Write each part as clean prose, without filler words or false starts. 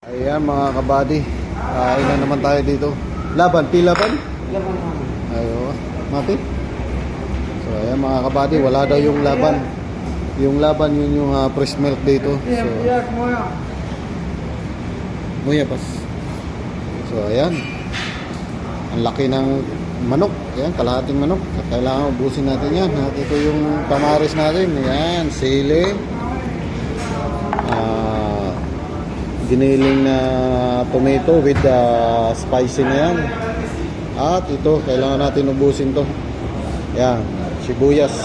Ayan mga kabady, kain na naman tayo dito. Laban, pilaban? Laban namin. Ayo, mati. So ayan mga kabady, wala daw yung laban. Yung laban yun yung fresh milk dito. So, muya pas. So ayan. Ang laki ng manok. Ayan, kalahating manok. Kailangan ubusin natin yan. At ito yung tamaris natin. Ayan, sili. Giniling na tomato with spicy na yan. At ito, kailangan natin ubusin to. Yan, sibuyas.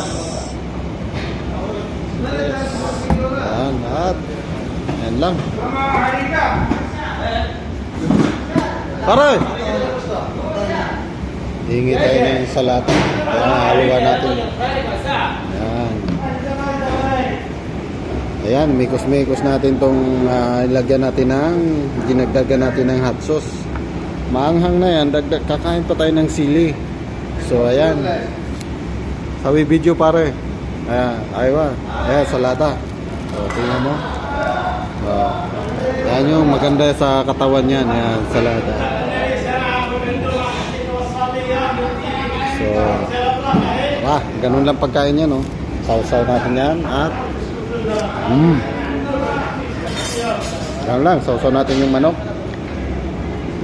Yan, at yan lang. Pare! Hingi tayo ng salata. Yan, haluan natin. Yan. Ayan, mikos-mikos natin tong ilagyan natin ng dinagdagan natin ng hot sauce. Maanghang na yan, kakain pa tayo ng sili. So ayan. Sabi video pare. Ayan, aywa. Ayan, salata. So tingnan mo. Ayan yung maganda sa katawan yan. Ayan, salata. So, ganun lang pagkain yan, no? Sausaw natin yan at yan lang, sausaw natin yung manok.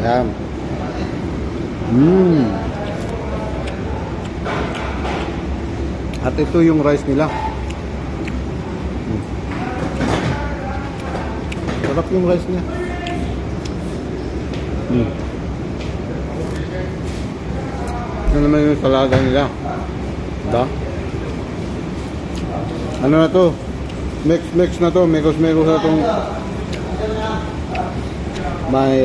Ayan. At ito yung rice nila. Sarap yung rice niya. Ano naman yung salada nila? Da? Ano na to? Mix na to, mekos na tong may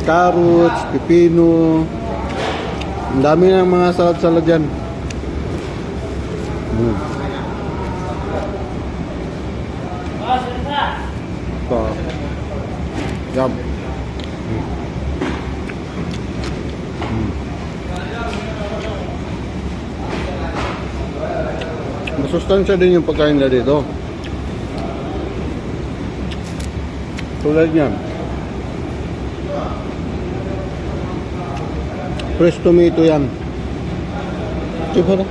carrots, pipino, ang dami ng mga salad dyan. So, yum. Masustansya din yung pagkain nila dito. Tulad niyan. Fresh tomato yan. Diba na?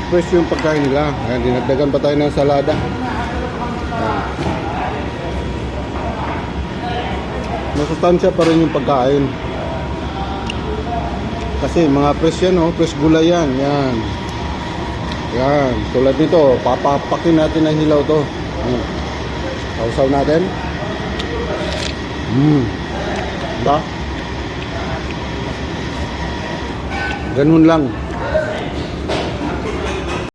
Fresh yung pagkain nila. Ayan, dinagdagan pa tayo ng salada. Masustansya pa rin yung pagkain. Kasi mga fresh yan, oh, fresh gulay yan. Yan. Yan. Tulad nito, papapakin natin ng hilaw to. Sausaw natin. Diba? Ganun lang.